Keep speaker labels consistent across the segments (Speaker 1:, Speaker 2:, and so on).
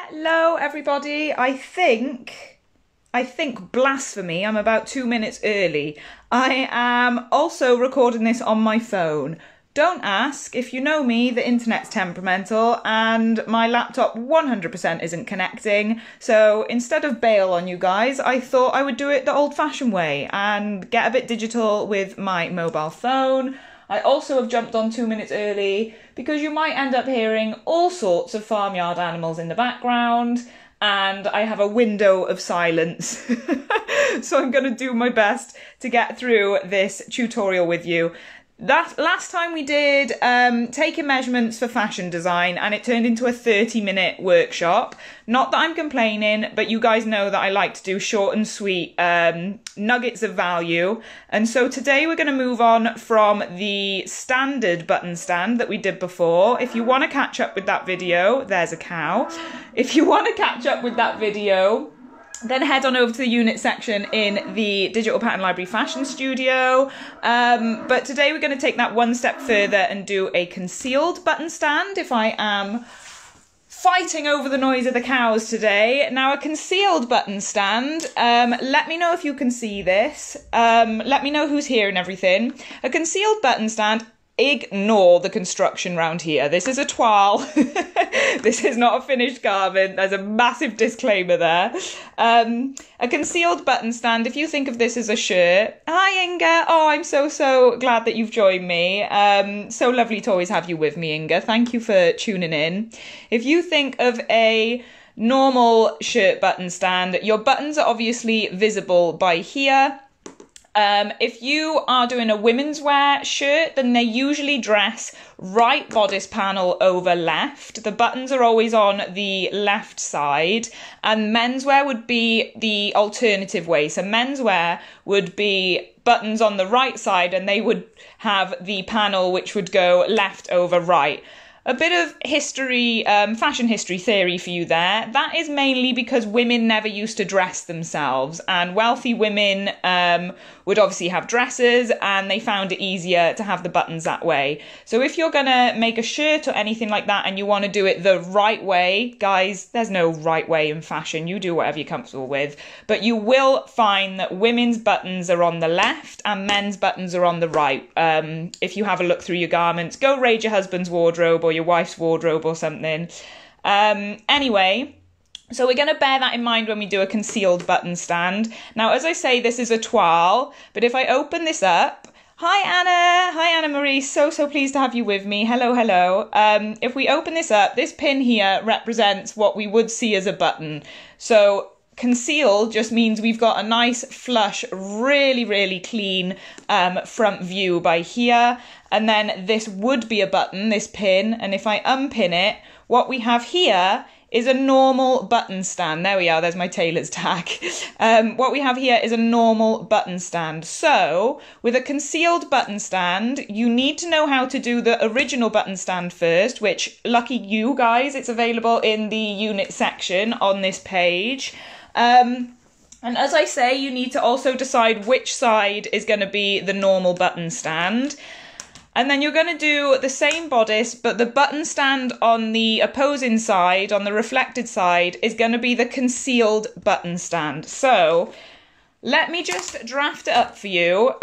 Speaker 1: Hello everybody. I think blasphemy, I'm about 2 minutes early. I am also recording this on my phone. Don't ask. If you know me, the internet's temperamental and my laptop 100% isn't connecting. So instead of bail on you guys, I thought I would do it the old-fashioned way and get a bit digital with my mobile phone. I also have jumped on 2 minutes early because you might end up hearing all sorts of farmyard animals in the background and I have a window of silence. So I'm going to do my best to get through this tutorial with you. That last time we did taking measurements for fashion design and it turned into a 30-minute workshop. Not that I'm complaining, but you guys know that I like to do short and sweet nuggets of value. And so today we're going to move on from the standard button stand that we did before. If you want to catch up with that video, there's a cow. If you want to catch up with that video, then head on over to the unit section in the Digital Pattern Library Fashion Studio. But today we're going to take that one step further and do a concealed button stand. If I am fighting over the noise of the cows today. Now, a concealed button stand, let me know if you can see this. Let me know who's here and everything. A concealed button stand, ignore the construction round here. This is a toile. This is not a finished garment. There's a massive disclaimer there. A concealed button stand, if you think of this as a shirt. Hi, Inga. Oh, I'm so glad that you've joined me. So lovely to always have you with me, Inga. Thank you for tuning in. If you think of a normal shirt button stand, your buttons are obviously visible by here. If you are doing a women's wear shirt, then they usually dress right bodice panel over left. The buttons are always on the left side, and menswear would be the alternative way. So menswear would be buttons on the right side and they would have the panel which would go left over right. A bit of history, fashion history theory for you there. That is mainly because women never used to dress themselves, and wealthy women would obviously have dresses and they found it easier to have the buttons that way. So if you're gonna make a shirt or anything like that and you want to do it the right way, guys, there's no right way in fashion. You do whatever you're comfortable with. But you will find that women's buttons are on the left and men's buttons are on the right. If you have a look through your garments, go raid your husband's wardrobe or your wife's wardrobe or something. Anyway, so we're going to bear that in mind when we do a concealed button stand. Now, as I say, this is a toile, but if I open this up, hi Anna, hi Anna Marie, so pleased to have you with me. Hello. If we open this up, this pin here represents what we would see as a button. So concealed just means we've got a nice flush, really clean front view by here. And then this would be a button, this pin. And if I unpin it, what we have here is a normal button stand. There we are, there's my tailor's tag. What we have here is a normal button stand. So with a concealed button stand, you need to know how to do the original button stand first, which lucky you guys, it's available in the unit section on this page. And as I say, you need to also decide which side is going to be the normal button stand. And then you're going to do the same bodice, but the button stand on the opposing side, on the reflected side, is going to be the concealed button stand. So let me just draft it up for you.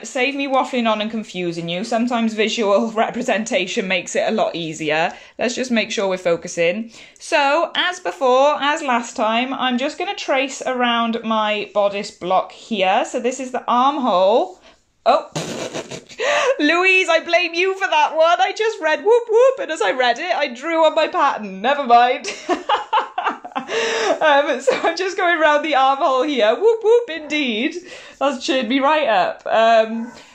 Speaker 1: Save me waffling on and confusing you. Sometimes visual representation makes it a lot easier. Let's just make sure we're focusing. So as before, as last time, I'm just going to trace around my bodice block here. So this is the armhole. Oh, Louise, I blame you for that one. I just read whoop whoop, and as I read it, I drew on my pattern. Never mind. So I'm just going around the armhole here. Whoop whoop, indeed. That's cheered me right up.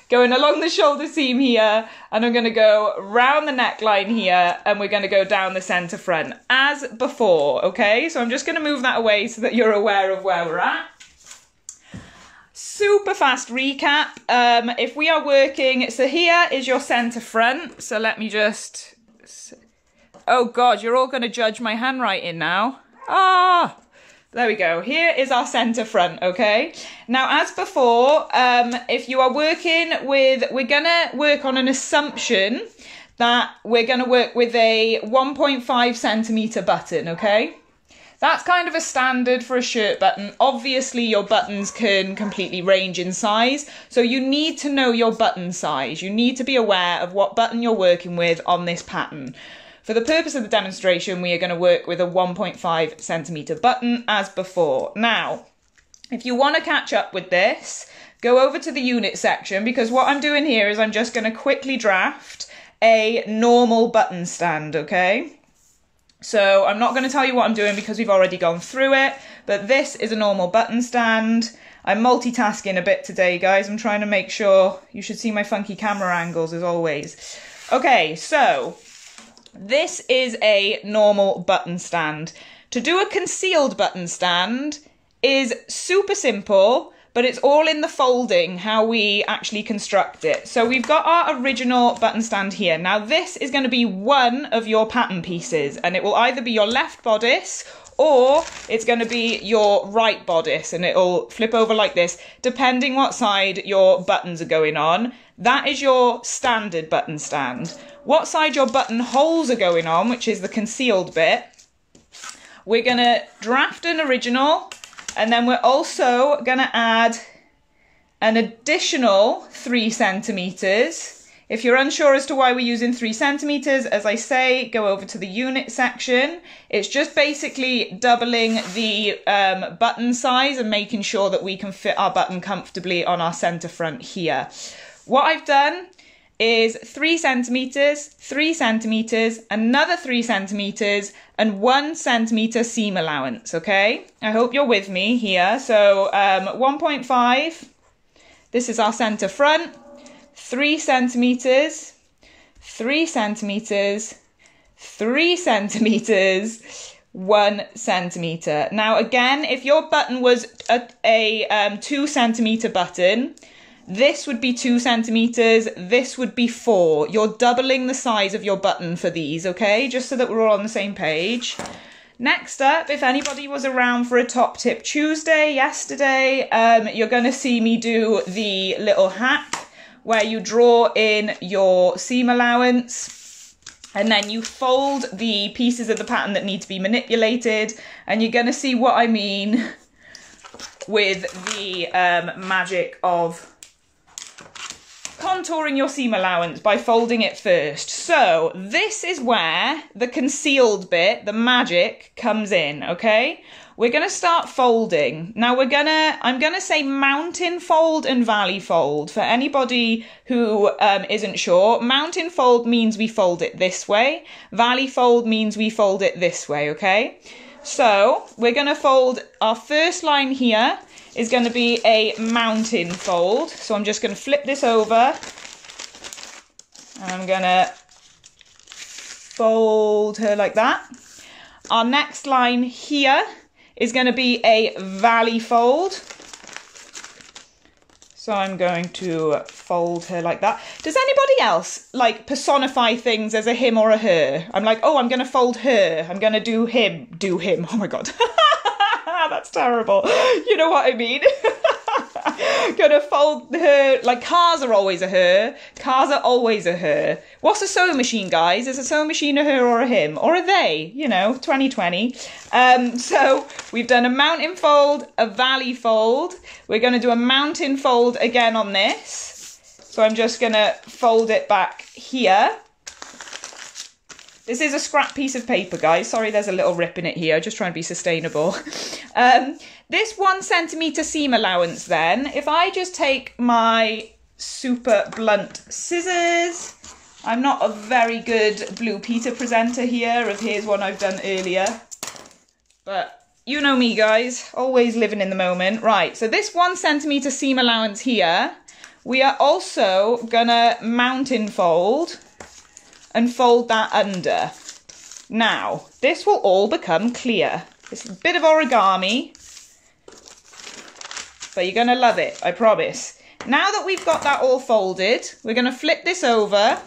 Speaker 1: Going along the shoulder seam here, and I'm going to go round the neckline here, and we're going to go down the centre front as before, okay? So I'm just going to move that away so that you're aware of where we're at. Super fast recap. If we are working, so here is your centre front. So let me just, oh God, you're all going to judge my handwriting now. Ah, there we go. Here is our centre front, okay? Now, as before, if you are working with, we're going to work on an assumption that we're going to work with a 1.5 centimetre button, okay? That's kind of a standard for a shirt button. Obviously, your buttons can completely range in size, so you need to know your button size. You need to be aware of what button you're working with on this pattern. For the purpose of the demonstration, we are going to work with a 1.5 centimetre button as before. Now, if you want to catch up with this, go over to the unit section, because what I'm doing here is I'm just going to quickly draft a normal button stand, okay? So I'm not going to tell you what I'm doing because we've already gone through it, but this is a normal button stand. I'm multitasking a bit today, guys. I'm trying to make sure you should see my funky camera angles as always. Okay, so this is a normal button stand. To do a concealed button stand is super simple, but it's all in the folding, how we actually construct it. So we've got our original button stand here. Now this is going to be one of your pattern pieces, and it will either be your left bodice or it's going to be your right bodice, and it'll flip over like this, depending what side your buttons are going on. That is your standard button stand. What side your buttonholes are going on, which is the concealed bit, we're going to draft an original, and then we're also going to add an additional 3 centimetres. If you're unsure as to why we're using 3 centimetres, as I say, go over to the unit section. It's just basically doubling the button size and making sure that we can fit our button comfortably on our centre front here. What I've done is 3 centimetres, 3 centimetres, another 3 centimetres, and 1 centimetre seam allowance, okay? I hope you're with me here. So 1.5, this is our centre front, 3 centimetres, 3 centimetres, 3 centimetres, 1 centimetre. Now again, if your button was a 2 centimetre button, this would be 2 centimetres, this would be 4. You're doubling the size of your button for these, okay? Just so that we're all on the same page. Next up, if anybody was around for a Top Tip Tuesday yesterday, you're going to see me do the little hack where you draw in your seam allowance and then you fold the pieces of the pattern that need to be manipulated, and you're going to see what I mean with the magic of contouring your seam allowance by folding it first. So this is where the concealed bit, the magic, comes in, okay? We're going to start folding. Now I'm going to say mountain fold and valley fold. For anybody who isn't sure, mountain fold means we fold it this way. Valley fold means we fold it this way, okay? So we're going to fold our first line here is going to be a mountain fold. So I'm just going to flip this over and I'm going to fold her like that. Our next line here is going to be a valley fold. So I'm going to fold her like that. Does anybody else like personify things as a him or a her? I'm like, oh, I'm going to fold her. I'm going to do him. Oh my God. That's terrible. You know what I mean? Gonna fold her, like cars are always a her. Cars are always a her. What's a sewing machine, guys? Is a sewing machine a her or a him? Or a they? You know, 2020. So we've done a mountain fold, a valley fold. We're gonna do a mountain fold again on this. So I'm just gonna fold it back here. This is a scrap piece of paper, guys. Sorry, there's a little rip in it here. Just trying to be sustainable. This 1 centimetre seam allowance then, if I just take my super blunt scissors, I'm not a very good Blue Peter presenter here of here's one I've done earlier. But you know me, guys, always living in the moment. Right, so this 1 centimetre seam allowance here, we are also gonna mountain fold and fold that under. Now, this will all become clear. It's a bit of origami, but you're gonna love it, I promise. Now that we've got that all folded, we're gonna flip this over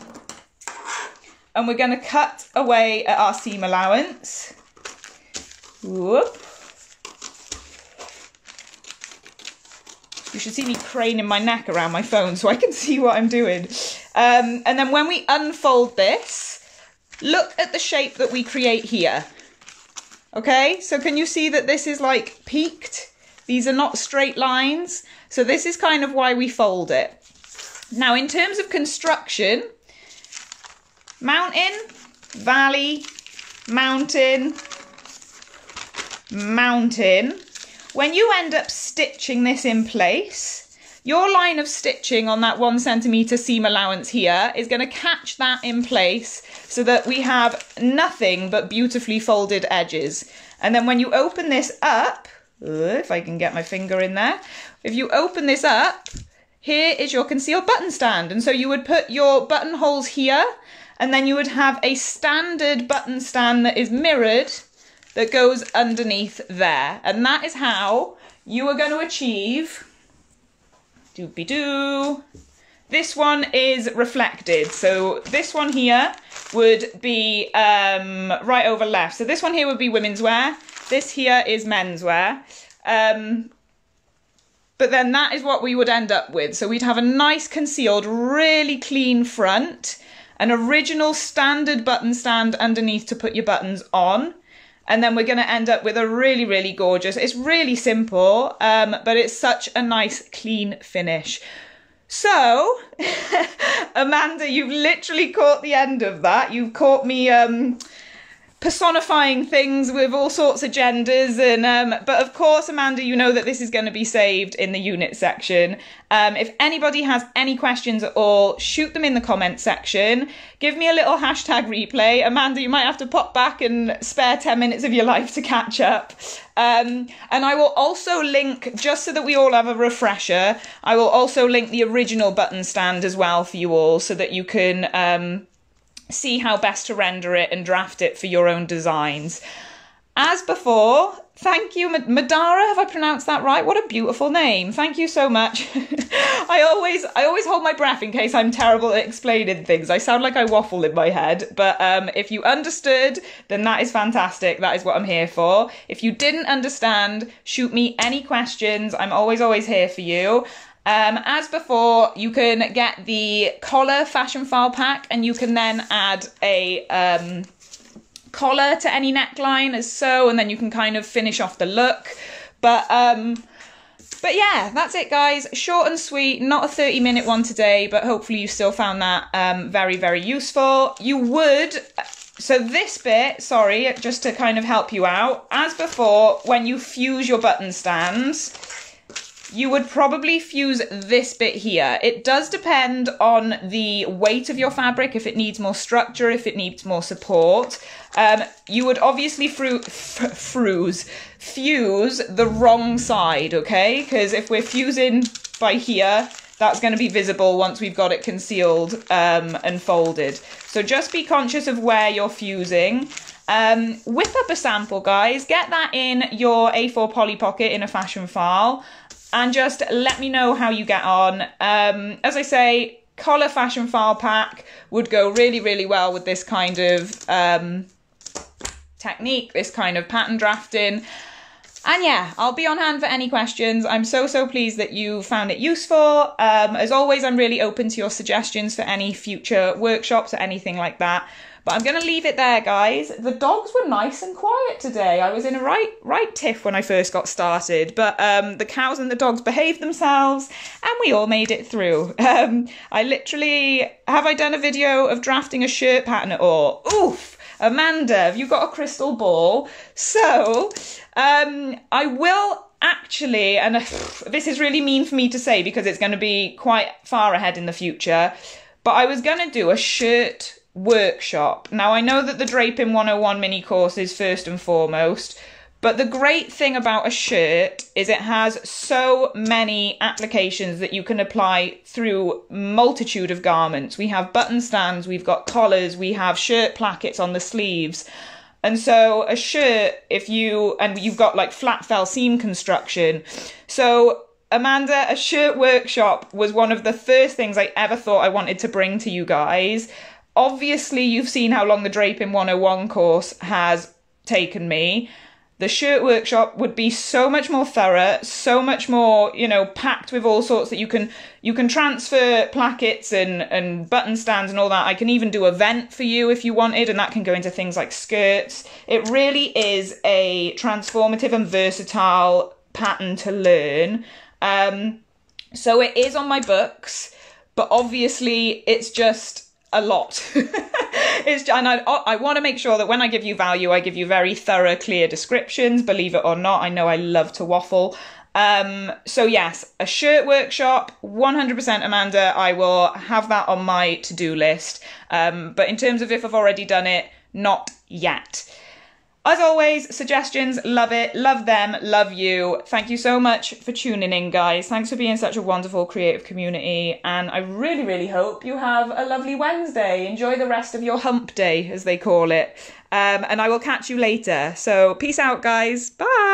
Speaker 1: and we're gonna cut away at our seam allowance. Whoop. You should see me craning my neck around my phone so I can see what I'm doing. And then when we unfold this, look at the shape that we create here. Okay, so can you see that this is like peaked? These are not straight lines. So this is kind of why we fold it. Now, in terms of construction, mountain, valley, mountain, mountain. When you end up stitching this in place, your line of stitching on that 1 centimetre seam allowance here is going to catch that in place so that we have nothing but beautifully folded edges. And then when you open this up, if I can get my finger in there, if you open this up, here is your concealed button stand. And so you would put your buttonholes here, and then you would have a standard button stand that is mirrored that goes underneath there. And that is how you are going to achieve, doopy-doo, this one is reflected. So this one here would be right over left. So this one here would be women's wear. This here is menswear. But then that is what we would end up with. So we'd have a nice concealed, really clean front, an original standard button stand underneath to put your buttons on. And then we're going to end up with a really, really gorgeous, it's really simple, but it's such a nice clean finish. So, Amanda, you've literally caught the end of that. You've caught me personifying things with all sorts of genders, and but of course, Amanda, you know that this is going to be saved in the unit section. If anybody has any questions at all, shoot them in the comment section. Give me a little hashtag replay. Amanda, you might have to pop back and spare 10 minutes of your life to catch up. And I will also link, just so that we all have a refresher, I will also link the original button stand as well for you all, so that you can see how best to render it and draft it for your own designs. As before, thank you, Madara, have I pronounced that right? What a beautiful name. Thank you so much. I always hold my breath in case I'm terrible at explaining things. I sound like I waffle in my head, but if you understood, then that is fantastic. That is what I'm here for. If you didn't understand, shoot me any questions. I'm always here for you. As before, you can get the collar fashion file pack, and you can then add a collar to any neckline as so, and then you can kind of finish off the look. But yeah, that's it, guys. Short and sweet, not a 30-minute one today, but hopefully you still found that very, very useful. You would, so this bit, sorry, just to kind of help you out, as before, when you fuse your button stands, you would probably fuse this bit here. It does depend on the weight of your fabric, if it needs more structure, if it needs more support. You would obviously fuse the wrong side, okay? Because if we're fusing by here, that's going to be visible once we've got it concealed and folded. So just be conscious of where you're fusing. Whip up a sample, guys. Get that in your A4 poly pocket in a fashion file. And just let me know how you get on. As I say, collar fashion file pack would go really, really well with this kind of technique, this kind of pattern drafting. And yeah, I'll be on hand for any questions. I'm so pleased that you found it useful. As always, I'm really open to your suggestions for any future workshops or anything like that. But I'm going to leave it there, guys. The dogs were nice and quiet today. I was in a right tiff when I first got started. But the cows and the dogs behaved themselves and we all made it through. I literally, have I done a video of drafting a shirt pattern at all? Oof! Amanda, have you got a crystal ball? So, I will actually, and this is really mean for me to say because it's going to be quite far ahead in the future, but I was going to do a shirt workshop. Now, I know that the Draping 101 mini course is first and foremost, but the great thing about a shirt is it has so many applications that you can apply through multitude of garments. We have button stands, we've got collars, we have shirt plackets on the sleeves. And so a shirt, you've got like flat fell seam construction. So Amanda, a shirt workshop was one of the first things I ever thought I wanted to bring to you guys. Obviously, you've seen how long the Draping 101 course has taken me. The shirt workshop would be so much more thorough, so much more, you know, packed with all sorts that you can transfer plackets and button stands and all that. I can even do a vent for you if you wanted, and that can go into things like skirts. It really is a transformative and versatile pattern to learn. So it is on my books, but obviously it's just a lot. And I want to make sure that when I give you value, I give you very thorough, clear descriptions, believe it or not. I know I love to waffle. So yes, a shirt workshop, 100% Amanda, I will have that on my to-do list. But in terms of if I've already done it, not yet. As always, suggestions, love it, love them, love you. Thank you so much for tuning in, guys. Thanks for being such a wonderful creative community. And I really, really hope you have a lovely Wednesday. Enjoy the rest of your hump day, as they call it. And I will catch you later. So peace out, guys. Bye.